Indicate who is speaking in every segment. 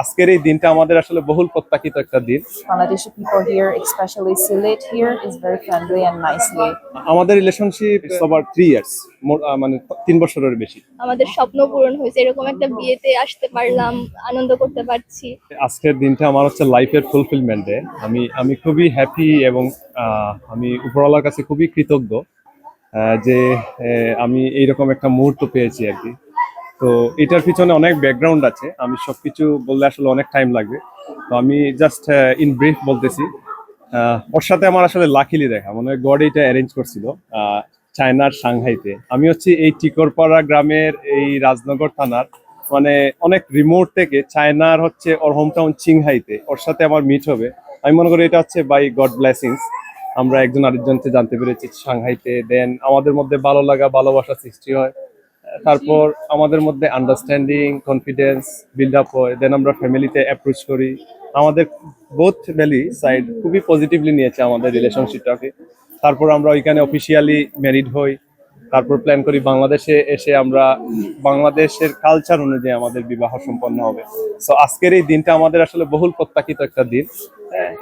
Speaker 1: আজকের এই দিনটা আমাদের আসলে বহুল প্রত্যাশিত একটা দিন।
Speaker 2: Bangladeshi people here, especially Sylhet here, is very friendly and nicely.
Speaker 1: আমাদের রিলেশনশিপ সবার 3 ইয়ার্স, মানে 3 বছরের বেশি।
Speaker 3: আমাদের স্বপ্ন পূরণ হয়েছে, এরকম একটা বিয়েতে আসতে পারলাম, আনন্দ করতে পারছি।
Speaker 1: আজকের দিনটা আমার হচ্ছে লাইফের ফুলফিলমেন্ট ডে। আমি খুবই হ্যাপি এবং আমি উপরওয়ালার কাছে খুবই কৃতজ্ঞ যে আমি এইরকম একটা মুহূর্ত পেয়েছি আর কি। তো এটার পিছনে অনেক ব্যাকগ্রাউন্ড আছে, আমি সবকিছু বললে আসলে অনেক টাইম লাগবে। তো আমি জাস্ট ইন ব্রিফ বলতেছি। ওর সাথে আমার আসলে লাকিলি দেখা, মনে হয় গড এটা অ্যারেঞ্জ করছিল চায়নার সাংহাইতে। আমি হচ্ছে এই টিকরপাড়া গ্রামের, এই রাজনগর থানার মানে অনেক রিমোট থেকে চায়নার হচ্ছে ওর হোম টাউন চিংহাইতে ওর সাথে আমার মিট হবে। আমি মনে করি এটা হচ্ছে বাই গড ব্লেসিংস। আমরা একজন আরেকজনকে জানতে পেরেছি সাংহাইতে, দেন আমাদের মধ্যে ভালো লাগা ভালোবাসা সৃষ্টি হয়। তারপর আমাদের মধ্যে আন্ডারস্ট্যান্ডিং কনফিডেন্স বিল্ড আপ হয়, দেন আমরা ফ্যামিলিতে অ্যাপ্রোচ করি। আমাদের বোথ ভ্যালি সাইড খুবই পজিটিভলি নিয়েছে আমাদের রিলেশনশিপটাকে। তারপর আমরা ওইখানে অফিসিয়ালি ম্যারিড হই। তারপর প্ল্যান করি বাংলাদেশে এসে আমরা বাংলাদেশের কালচার অনুযায়ী আমাদের বিবাহ সম্পন্ন হবে। সো আজকের এই দিনটা আমাদের আসলে বহুল প্রত্যাশিত একটা দিন।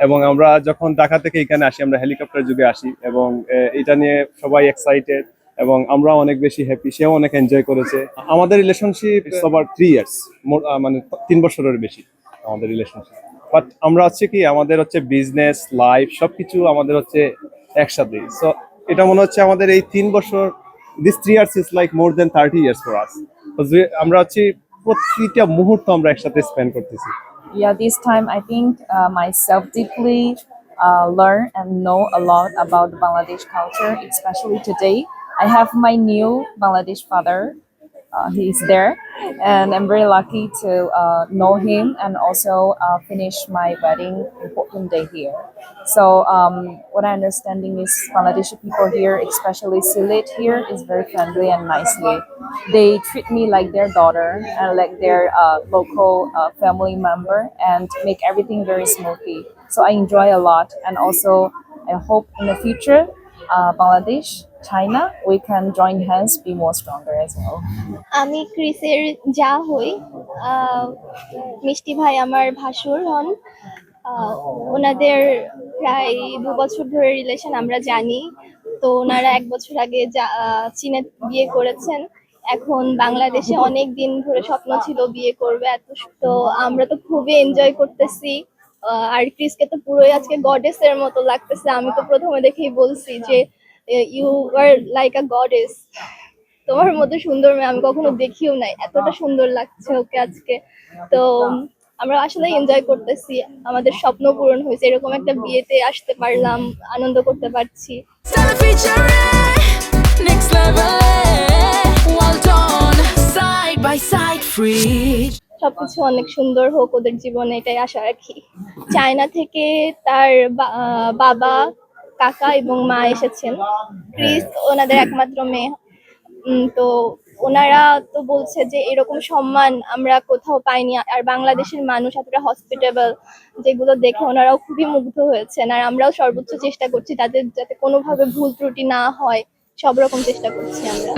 Speaker 1: এবং আমরা যখন ঢাকা থেকে এখানে আসি, আমরা হেলিকপ্টার যুগে আসি এবং এটা নিয়ে সবাই এক্সাইটেড এবং আমরা অনেক বেশি হ্যাপি, সেও অনেক এনজয় করেছে। আমাদের রিলেশনশিপ সবার 3 ইয়ার্স, মানে 3 বছরের বেশি আমাদের রিলেশনশিপ। বাট আমরা হচ্ছে কি আমাদের হচ্ছে বিজনেস লাইফ সবকিছু আমাদের হচ্ছে একসাথে। সো এটা মনে হচ্ছে আমাদের এই 3 বছর, this 3 years is like more than 30 years for us. আমরা হচ্ছে প্রতিটা মুহূর্ত আমরা একসাথে স্পেন্ড করতেছি।
Speaker 2: Yeah, this time I think myself deeply learn and know a lot about the Bangladesh culture, especially today. I have my new Bangladesh father. He's there, and I'm very lucky to know him and also finish my wedding important day here. So what I understanding is Bangladeshi people here, especially Sylhet here, is very friendly and nicely. They treat me like their daughter and like their local family member and make everything very smoothly. So I enjoy a lot, and also I hope in the future Bangladesh, China, we can join hands, be more stronger as well.
Speaker 3: আমি ক্রিসের যা হই, মিষ্টি ভাই আমার ভাসুর হন। ওনাদের প্রায় 2 বছর ধরে রিলেশন আমরা জানি। তো ওনারা 1 বছর আগে চীনে বিয়ে করেছেন। এখন বাংলাদেশে অনেক দিন ধরে স্বপ্ন ছিল বিয়ে করবে, তো আমরা তো খুবই এনজয় করতেছি। আর ক্রিসকে তো পুরোই আজকে গডেস এর মতো লাগতেছে। আমি তো প্রথমে দেখেই বলছি যে you are like a goddess, তোমার মতো সুন্দর মেয়ে আমি কখনো দেখিও নাই, এতটা সুন্দর লাগছে ওকে আজকে। তো আমরা আসলে এনজয় করতেছি, আমাদের স্বপ্ন পূরণ হয়েছে, এরকম একটা বিয়েতে আসতে পারলাম, আনন্দ করতে পারছি। সবকিছু অনেক সুন্দর হোক ওদের জীবনে, এটাই আশা রাখি। চায়না থেকে তার বাবা, কাকা এবং মা এসেছেন। ক্রিস ওনাদের একমাত্র মেয়ে। তো ওনারা তো বলছে যে এরকম সম্মান আমরা কোথাও পাইনি, আর বাংলাদেশের মানুষ এতটা হসপিটেবল, যেগুলো দেখে ওনারাও খুবই মুগ্ধ হয়েছেন। আর আমরাও সর্বোচ্চ চেষ্টা করছি তাদের যাতে কোনোভাবে ভুল ত্রুটি না হয়, সব রকম চেষ্টা করছি আমরা।